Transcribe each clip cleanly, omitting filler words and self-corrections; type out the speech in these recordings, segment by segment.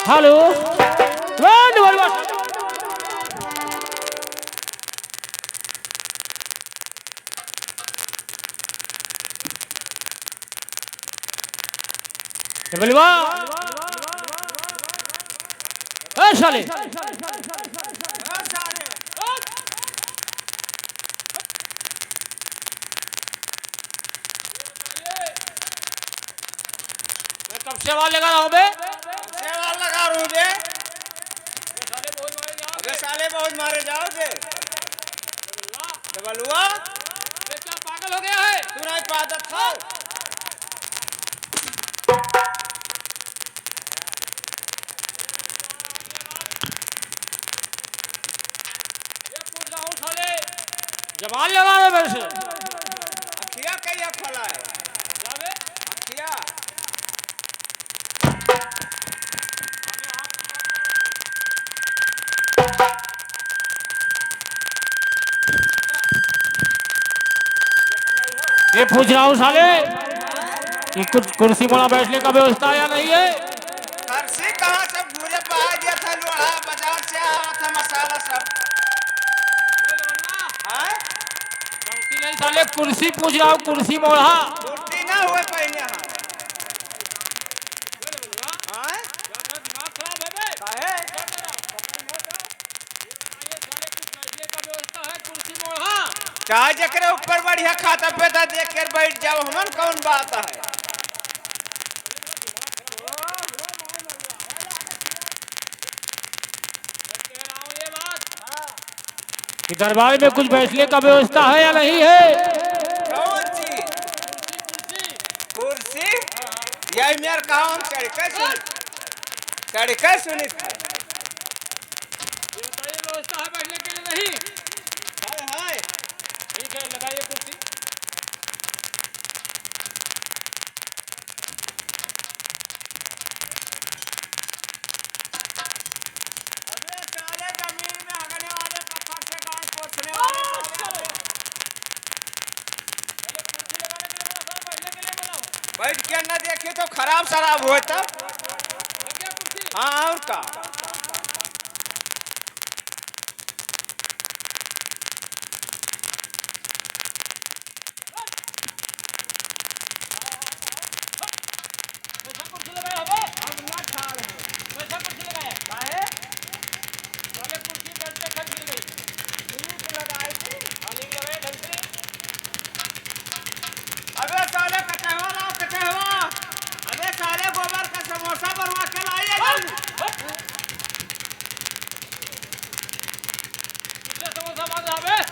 Hello बलवा साले कब से आवाज लगा रहा हूँ बे लगा रू बे अबे साले बहुत मारे जाओ बे बलुआ क्या पागल हो गया है तू नहीं पादत था जवान लगा रहे मेरे से अखिया कहिया खोला है अखिया ये पूछ रहा हूँ साले कि कुछ कुर्सी मोड़ा बैठने का व्यवस्था या नहीं है कुर्सी कहाँ सब घूरे पा दिया था लोहा बाजार से आया था मसाला सब हाँ नहीं साले कुर्सी पूछ रहा हूँ कुर्सी मोड़ा छुट्टी ना हुए पहले हाँ चाहे जकरे ऊपर बढ़िया खाता पैदा देख कर बैठ जाओ हमन कौन बात है कि दरबार में कुछ बैठने का व्यवस्था है या नहीं है कौन चीज कुर्सी यही मेरे काम चढ़ कर सुनी व्यवस्था है बैठने के लिए नहीं हाय ठीक है लगाइए कुर्सी बैठ के ना देखे तो खराब शराब हो तब हाँ और का समोसा बनवा के लाइए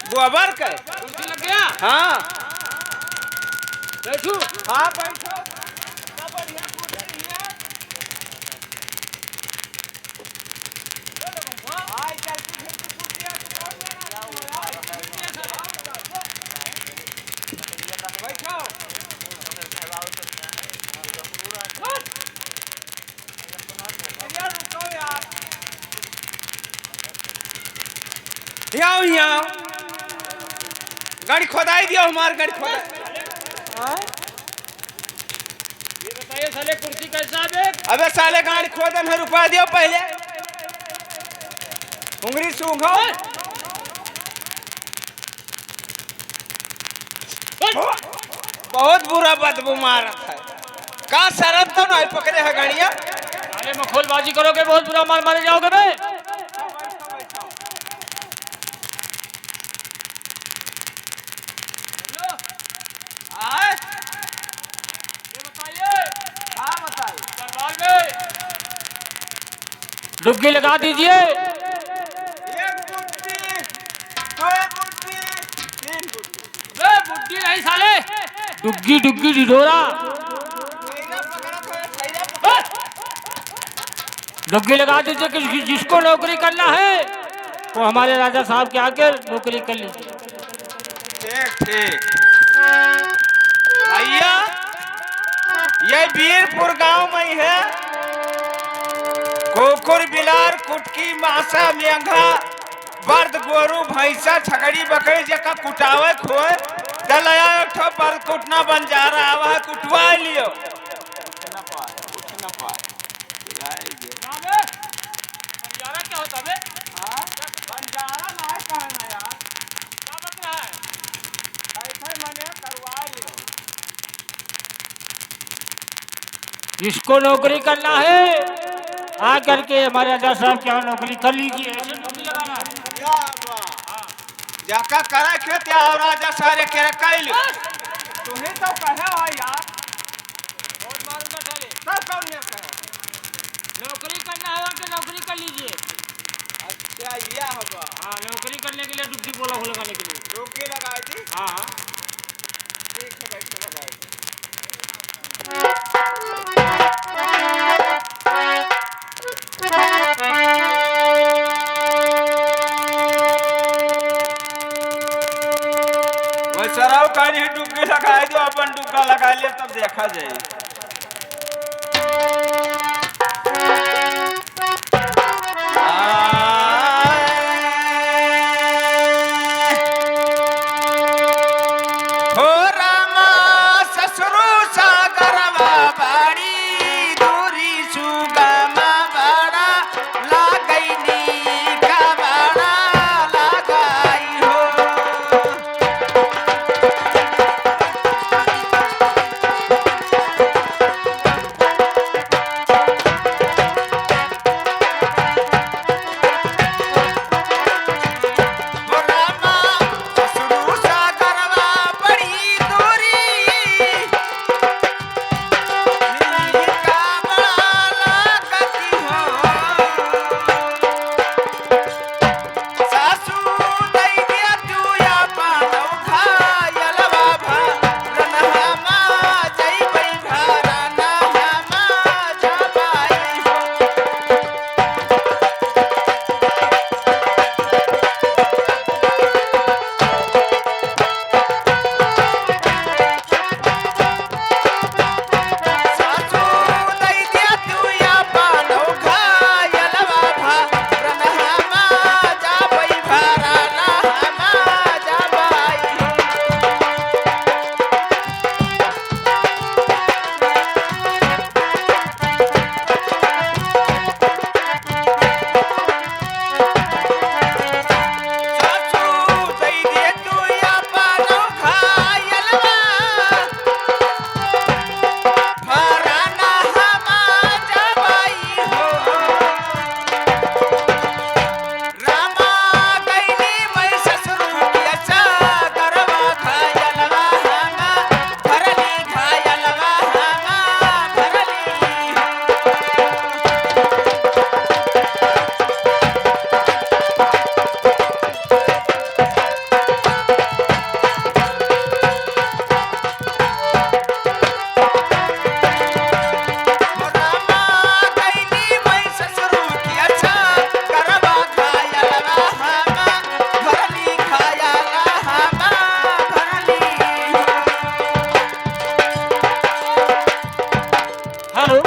गोबर का लग गया हाँ बैठू हाँ बैठो यहाँ यहाँ गाड़ी खोदाई दिया हमारी गाड़ी खोदाई ये बताइए साले कुर्सी कैसा है अबे साले गाड़ी खोदे में रुपया दियो पहले उंगली सूंघो बहुत बुरा बदबू मारत है का शरम तो नहीं पकड़े है गाड़िया अरे मखौलबाजी करोगे बहुत बुरा मार मारे जाओगे बे डुबकी लगा दीजिए। एक बुट्टी, दो बुट्टी, तीन बुट्टी। बुड्ढी नहीं साले, डुग्गी डुग्गी ढिढोरा। सैरा पकड़ा था, सैरा पकड़ा। डुग्गी लगा दीजिए कि जिसको नौकरी करना है वो हमारे राजा साहब के आके नौकरी कर लीजिए। ठीक ठीक। भैया ये वीरपुर गांव में है। कुकुर बिलार कुटकी मासा मेंघा बर्द गोरू भैंसा छकड़ी बकरी जका कुटावे खोए दलया एक ठो पर कुटना बंजारा आवा है कुटवा लियो। उठ न पाए बंजारा क्या होता है? हां बंजारा ना कहना यार, क्या बक रहा है? ऐसे मने करवा लियो। जिसको नौकरी करना है आ करके हमारे राजा साहब के यहाँ नौकरी कर लीजिए। ऐसे नौकरी लगाना है। या बा जाका करे खेत या और राजा सारे के कैल तुम्हें तो कहे हो यार। और मारूंगा साले। सब कौन ने कहे नौकरी करना है तो नौकरी कर लीजिए। अच्छा ये होगा। हाँ, नौकरी करने के लिए डुबकी बोला हो लगाने के लिए। डुबकी लगाई थी। हाँ ठीक है बैठ लगाई थी। वो सराव कानी डुबकी लगाई दो, अपन डुबका लगा लिया तब देखा जाए। हो रामा ससुरु सागरवा बाड़ी दूरी सुगमा बड़ा लागैनी का बड़ा लगाई हो। हो रामा ससुरु सागरवा बड़ी दूरी का बड़ा लागती हो। सासू दई दिया तू या पानौ घायलवा भरनहमा जइबै भरनहमा जबाई हो। सासू दई दिया तू या पानौ घायलवा भरनहमा जबै भरनहमा जबाई हो। सासू दई दिया तू या पानौ घायलवा भरनहमा जबाई हो। रामा गइनी मैं ससुरु के चाकरवा घायलवा हमा भरली घायलवा हमा भरली हो। रामा गइनी मैं ससुरु के चाकरवा घायलवा हमा भरली घायला हमा भरली हो। हेलो,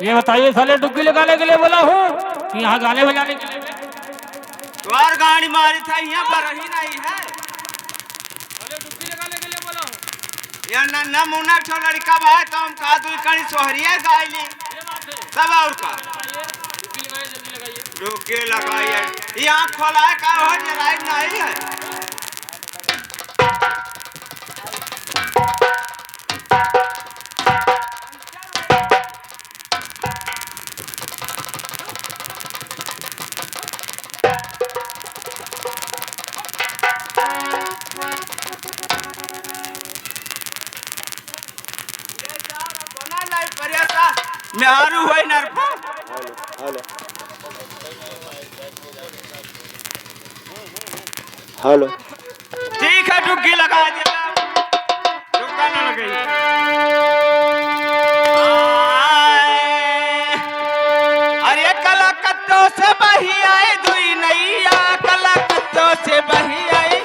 ये बताइए साले डुबकी लगाने के लिए बोला हूँ कि यहाँ गाने बजाने के लिए? द्वार गाड़ी मारी था यहाँ पर ही नहीं है। साले डुबकी लगाने के लिए बोला हूँ। या नमूना ठो लड़का बा तो हम का दुई कणी सोहरिया गाइली ये बात है। सब और का लगाइए, डुबकी लगाइए, जल्दी लगाइए। डुबकी लगाइए। ये आँख खोला है का हो जराई नहीं है। मेहरू है नरपा। हेलो। ठीक है डुग्गी लगा दिया, डुग्गा ना लगे। अरे कलकत्तो से बही आए दुई नैया, कलकत्तो से बही आए।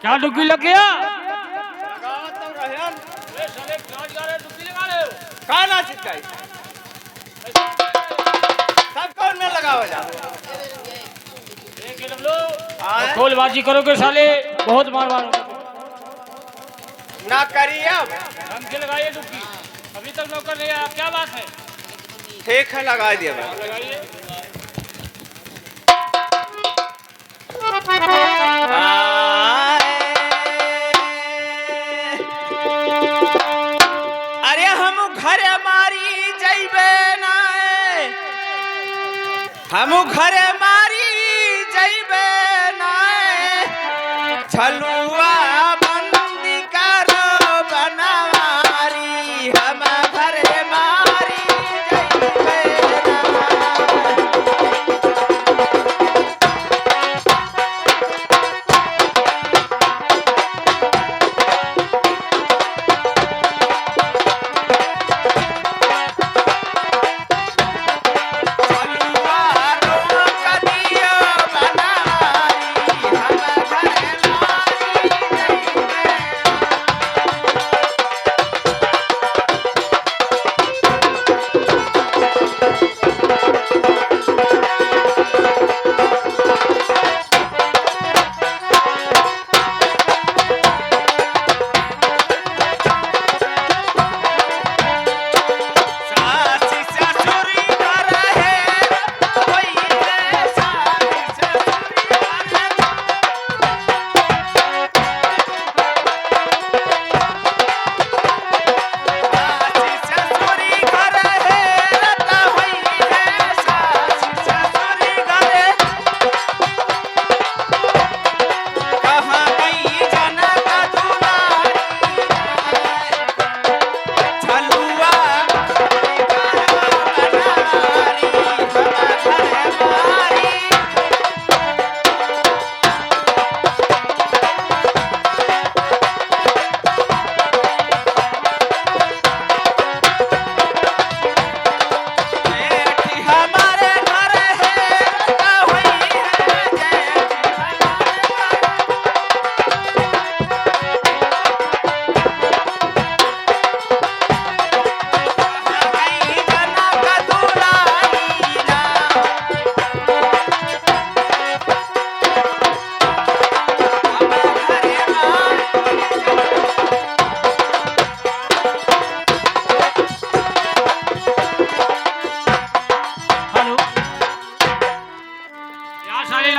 क्या डुबकी लग गया? खोलबाजी करोगे साले, बहुत मार मारोगे। ना करिए अब ढंग से लगाइए डुबकी, अभी तक नौकर नहीं आया, क्या बात है? ठीक है लगा दिया लगाइए। अरे हम घर मारी जइबे ना, हम घर मारी जइबे ना, छलुआ बंदी करो बनवारी, हम घर मारी जइबे ना।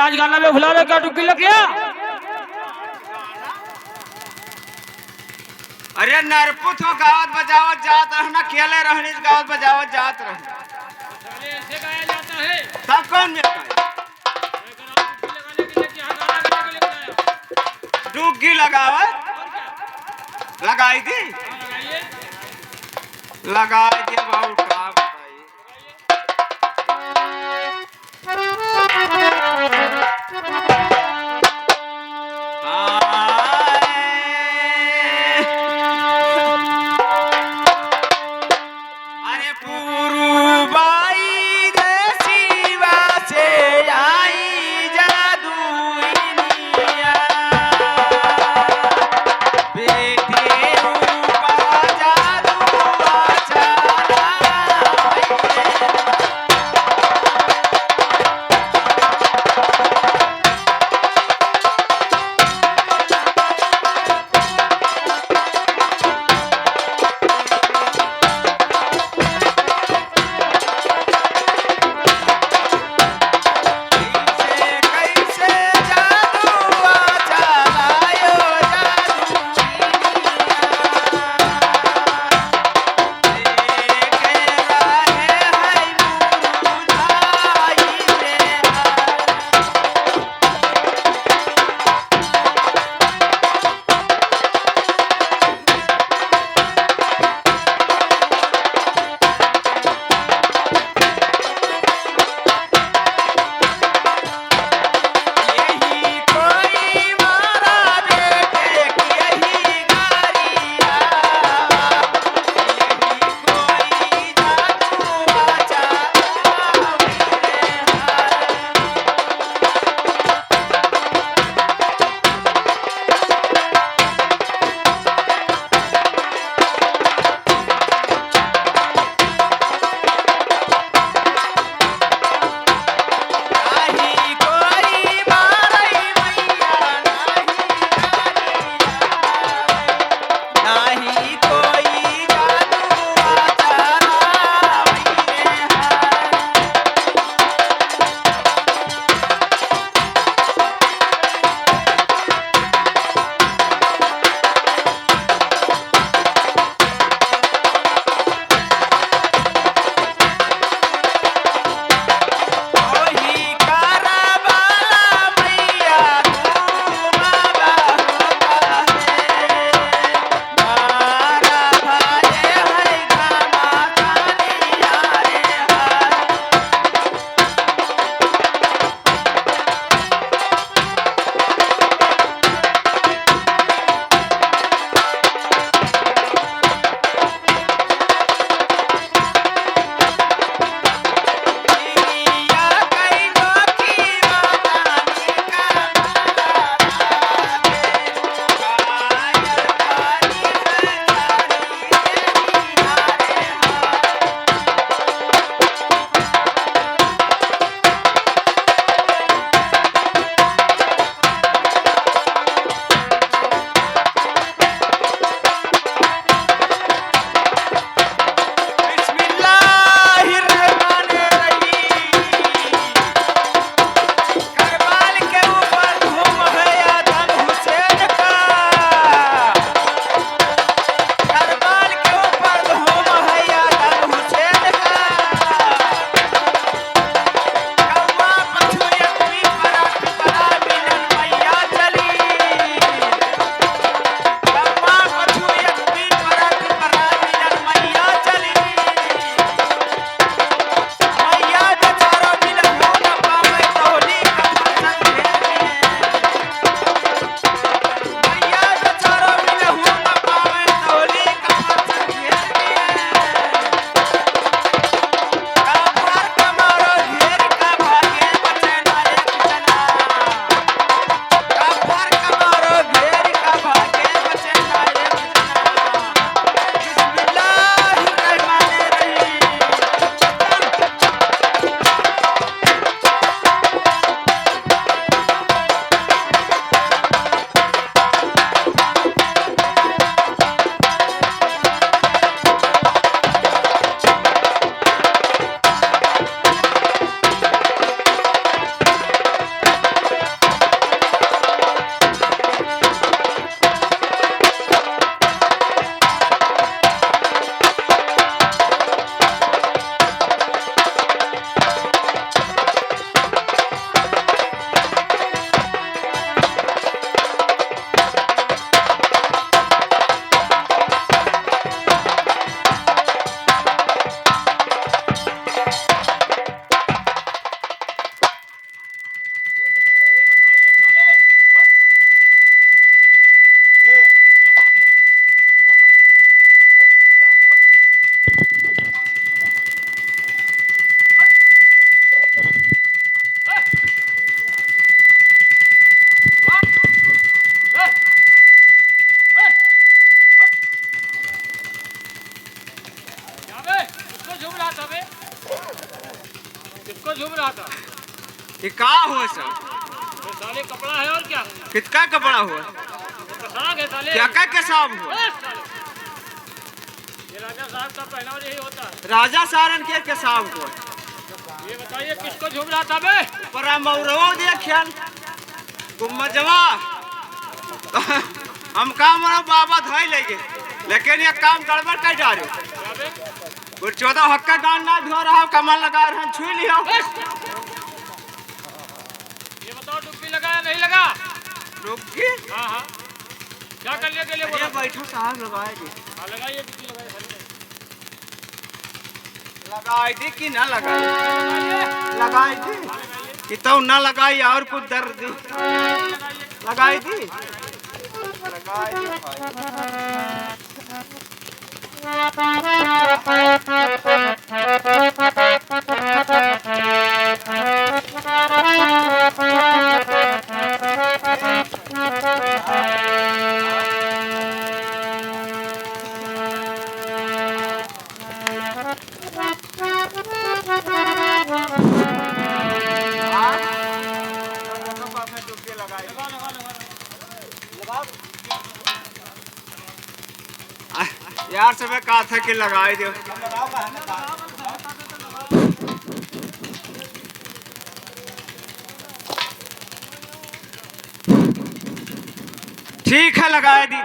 आज गाना में भुला रहे, क्या डुबकी लग गया? अरे नरपुत हो गावत बजावत जात रहना, खेले रहनी गावत बजावत जात रहना, ऐसे गाया जाता है। सब कौन में डुबकी लगावत लगाई दी, लगा दिया बहुत का बताइए। अरे पुरुबाई रे शिवा से आई जादूनिया, बेटे का हुआ सब? ये साले कपड़ा है और क्या? किसका कपड़ा हुआ? पोशाक है साले। क्या क्या साहब हुआ? ए, साले। ये राजा साहब का पहनावा यही होता है। राजा सारन के साहब हुआ? ये बताइए किसको झूम रहा था बे? पर मौरवो दिया ख्याल गुम्मजवा हम काम वाला बाबा धाई लेंगे, लेकिन ये काम गड़बड़ कर डालो। क्या बे? कुछ 14 हक्का गान ना धो रहा कमल लगा रहा छुई लिया। ये बताओ डुबकी लगाया नहीं लगा? रुकी हाँ हाँ। क्या करने के लिए बोला? बैठो साहब लगाएगी। हाँ लगाइए डुबकी लगाइए घर में। लगाई दी कि ना लगाई? लगाइए। लगाई दी हाँ, लगाइए। कि तो ना लगाई और कुछ दर्द दी। लगाइए। लगाई दी लगाई दी भाई। लगा लगा लगा। यार सब कहा था कि लगाई दो। ठीक है लगाए दी।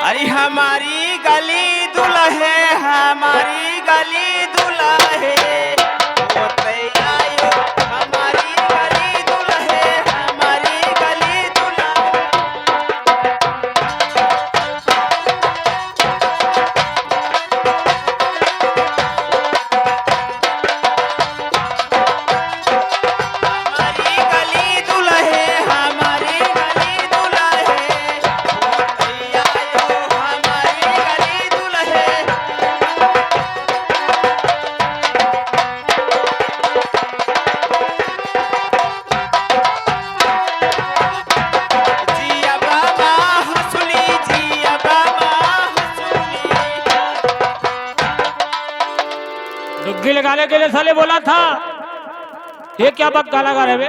अरे हमारी गली दुल्हे हमारी गली दुल्हे होते आयो हमारी गली दुल्हे हमारी गली दुल्हे। हमारी गली दुल्हे हमारी गली दुल्हे होते आयो हमारी गली दुल्हे। जिया बाबा हंसुली जिया बाबा हंसुली। डुबकी लगाने के लिए साले बोला था। ये क्या बक्का लगा रहे बे?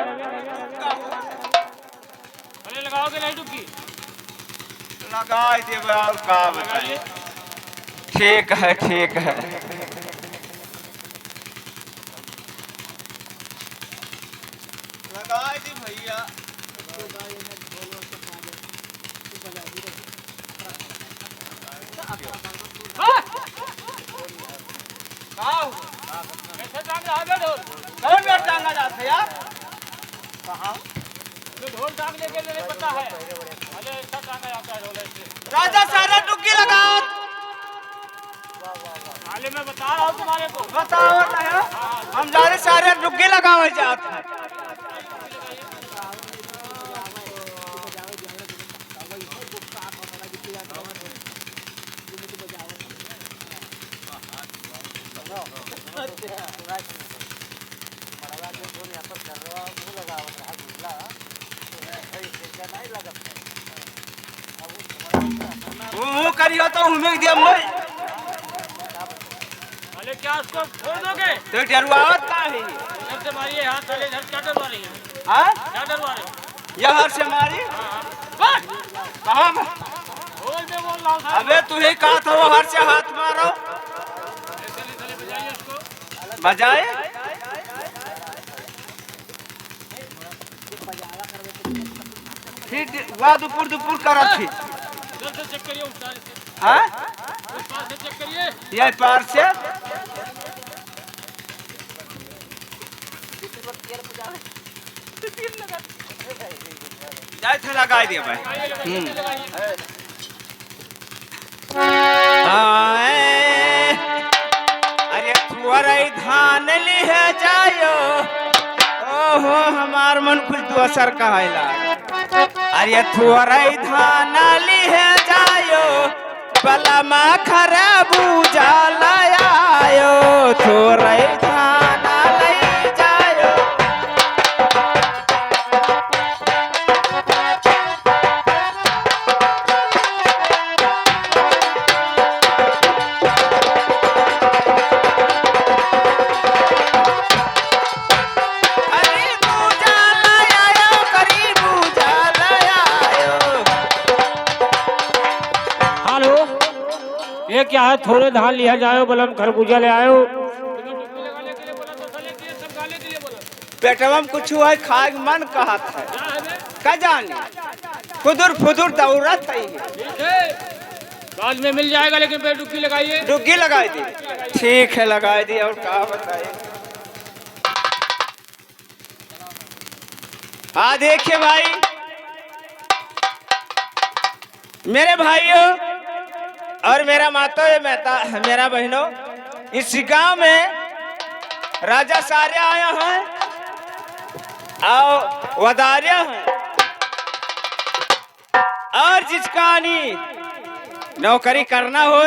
अरे लगाओगे नहीं डुबकी? लगाई दे और का बताइए। ठीक है ठीक है। लगाई दी भैया। हाँ? का हुआ? कैसे टांग रहा है बे ढोल? कौन में टांगा जाता है यार? कहाँ? तो ढोल टांगने के लिए नहीं पता है। अरे ऐसा टांगा जाता है ढोल ऐसे। राजा सारा डुबकी लगाओ। साले मैं बता रहा हूँ तुम्हारे को। बताओ ना यार। हम जाने सारे डुबकी लगावे जाते हैं। वो करियो तो हमें दिया मैं अरे क्या उसको छोड़ दोगे? तो डरवावत का है। इधर से मारिए हाथ साले इधर क्या डरवा रही है? हाँ क्या डरवा रहे हो? यहाँ से मारी बस! कहाँ बोल दे बोल रहा हूँ साहब। अबे तू ही कहा था वो हर से हाथ मारो। ऐसे नहीं साले बजाइए उसको। बजाए ठीक वह दुपुर दुपुर करत थी। इधर से चेक करिए उस पार से। हाँ उस पार से चेक करिए। यह पार से जाए थे लगाई दिया भाई। लगाइए लगाइए लगाइए। अरे तुअरई धान लिहे जायो ओहो हमार मन कुछ दूसर कहला। अरे तुअरई धान लिहे जायो बलमा खरबूजा लायो तुअरई धान ले जायो। क्या है, थोड़े धान लिया जाओ, बलम खरबूजा ले आयो। पेटवा में कुछ है खाए के मन कहत है का जाने खुदुर फुदुर दौड़त है। बाद में मिल जाएगा, लेकिन पे डुबकी लगाइए। डुबकी लगाई दी, ठीक है लगाई दी। और क्या बताइए। हाँ देखिए भाई, मेरे भाइयों और मेरा मातो मेरा बहनों, इस गांव में राजा सारे आया है और वदारिया है, और जिसका नौकरी करना हो,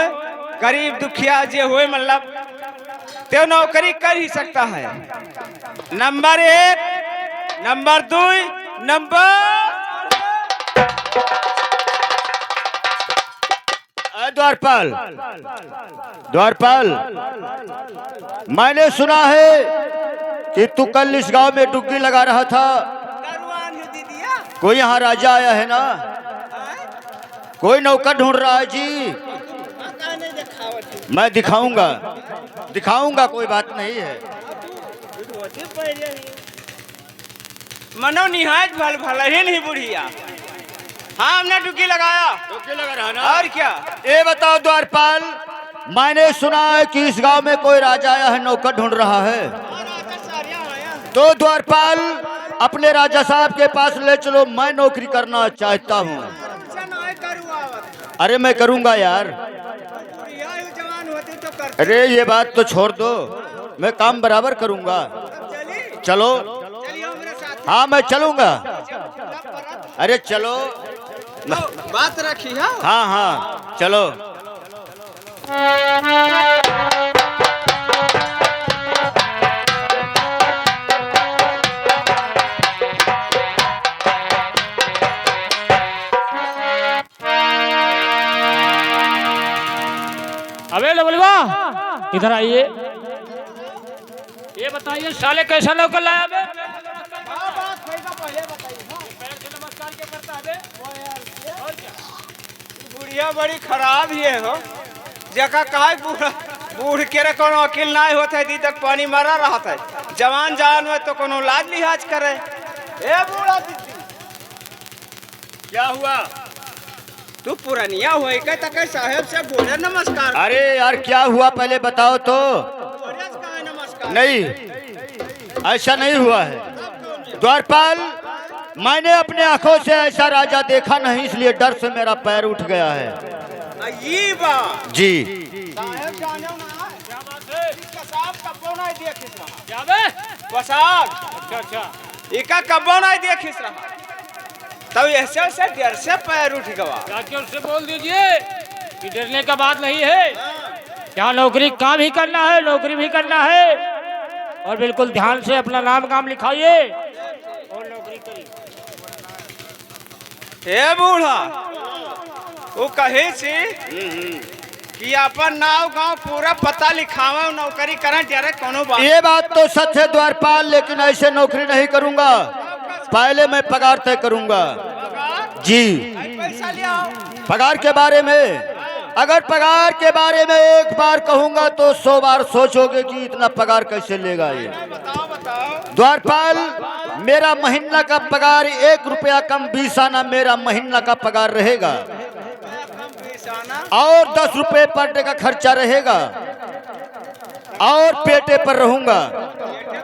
गरीब दुखिया जे हो, मतलब तो नौकरी कर ही सकता है। नंबर 1, नंबर 2, द्वारपाल, द्वारपाल, मैंने सुना है कि तू कल इस गांव में डुबकी लगा रहा था। कोई यहाँ राजा आया है ना? कोई नौकर ढूंढ रहा है जी। मैं दिखाऊंगा, दिखाऊंगा, कोई बात नहीं है। मनो निहाज भल ही नहीं बुढ़िया। हाँ हमने डुबकी लगाया। डुबकी लगा रहा ना? और क्या? ये बताओ द्वारपाल, मैंने सुना है कि इस गांव में कोई राजा आया है, नौकर ढूंढ रहा है। तो द्वारपाल अपने राजा साहब के पास ले चलो, मैं नौकरी करना चाहता हूँ। अरे मैं करूँगा यार। अरे ये बात तो छोड़ दो, मैं काम बराबर करूँगा। चलो। हाँ मैं चलूँगा। अरे चलो, बात रखी है। हाँ हाँ चलो। अबे लबलवा, इधर आइए। ये बताइए साले कैसा नौकर लाया बे? बुढ़िया बड़ी खराब ही है हो, जका कहा बूढ़ के कोनो अकिल ना होते दी तक पानी मरा रहा था। जवान जान में तो कोनो लाज लिहाज करे। ए बूढ़ा दीदी, क्या हुआ? तू पुरानिया हुआ के साहेब से बोले नमस्कार। अरे यार क्या हुआ पहले बताओ तो। नमस्कार नहीं, ऐसा नहीं हुआ है द्वारपाल। मैंने अपने आंखों से ऐसा राजा देखा नहीं, इसलिए डर से मेरा पैर उठ गया है। ये बात जी। साहेब जाने ना, क्या बात है? कसाब कब्बो नहीं देखिस रहा। क्या बे? कसाब अच्छा, इका कब्बो नहीं देखिस रहा, तब ऐसे से डर से पैर उठ गया। जाके उससे बोल दीजिए कि डरने का बात नहीं है। यहाँ नौकरी काम ही करना है, नौकरी भी करना है, और बिल्कुल ध्यान से अपना नाम काम लिखाइए और नौकरी करिए। हे बूढ़ा, वो कहे से कि अपन नाव गांव पूरा पता लिखावे, नौकरी करें जरे कोनो बात। ये बात तो सच है द्वारपाल, लेकिन ऐसे नौकरी नहीं करूंगा। पहले मैं पगार तय करूंगा जी। पैसा लिया पगार के बारे में, अगर पगार के बारे में एक बार कहूंगा तो 100 बार सोचोगे कि इतना पगार कैसे लेगा ये। बताओ बताओ। द्वारपाल, मेरा महीना का पगार 1 रुपया कम 20 आना मेरा महीना का पगार रहेगा, और 10 रुपए पर डे का खर्चा रहेगा, और पेटे पर रहूंगा।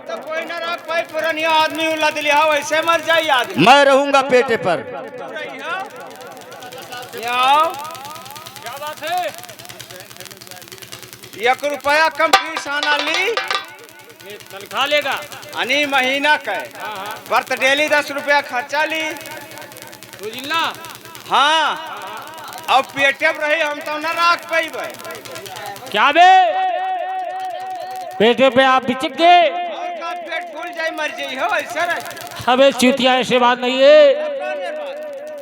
तो कोई न रख पाई, पुरानिया आदमी उलद लिया वैसे मर जाए आदमी। मैं रहूंगा पेटे पर। क्या बात है? 1 रुपया कम 20 आना ली, ये तनख्वाह लेगा। अनि महीना का हाँ, बर्थ डेली 10 रुपया खर्चा ली। तू जिल्ला। हाँ, और पेटे पर रही हम तो न रख पाइबे। क्या बे? पेटे पे आप बिचक गए? और का पेट फूल जाए मर जाई हो ऐसे रहे। अबे चूतिया, ऐसे बात नहीं है।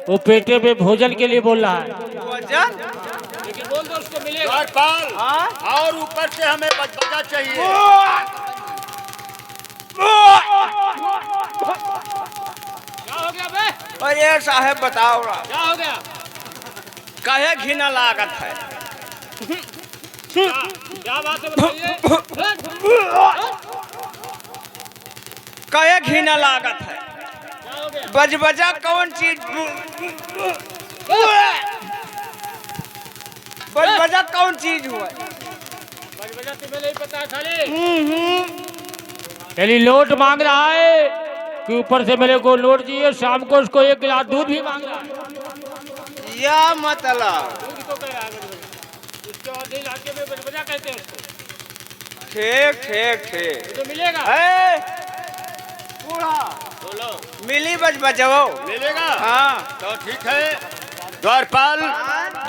वो पेटे पे भोजन के लिए बोल रहा है। भोजन? लेकिन बोल दो उसको मिलेगा। द्वारपाल, हाँ? और ऊपर से हमें बजा चाहिए। क्या हो गया बे? अरे साहेब बताओ ना, क्या हो गया? कहे घिना लागत है। क्या बात है बताइए? कहे घिना लागत है। क्या हो गया? बजबजा कौन चीज? बजबजा कौन चीज हुआ? बजबजा तुम्हें नहीं पता खाली पहली नोट मांग रहा है कि ऊपर से मेरे को नोट चाहिए, शाम को उसको 1 गिलास दूध भी मांग रहा है। या मतलब दूध को कह रहा है बजबजा, उसके और इलाके में बजबजा कहते हैं उसको। ठीक ठीक ठीक तो मिलेगा। ए, बूढ़ा बोलो। मिली बजबजाओ मिलेगा हाँ तो ठीक है। द्वारपाल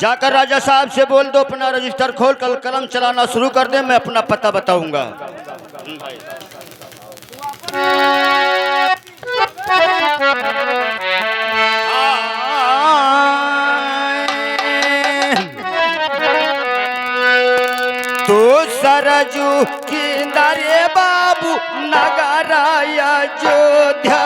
जाकर राजा साहब से बोल दो अपना रजिस्टर खोल कर कलम चलाना शुरू कर दे, मैं अपना पता बताऊंगा। तो सरजू किंदरे बाबू नगराया जोध्या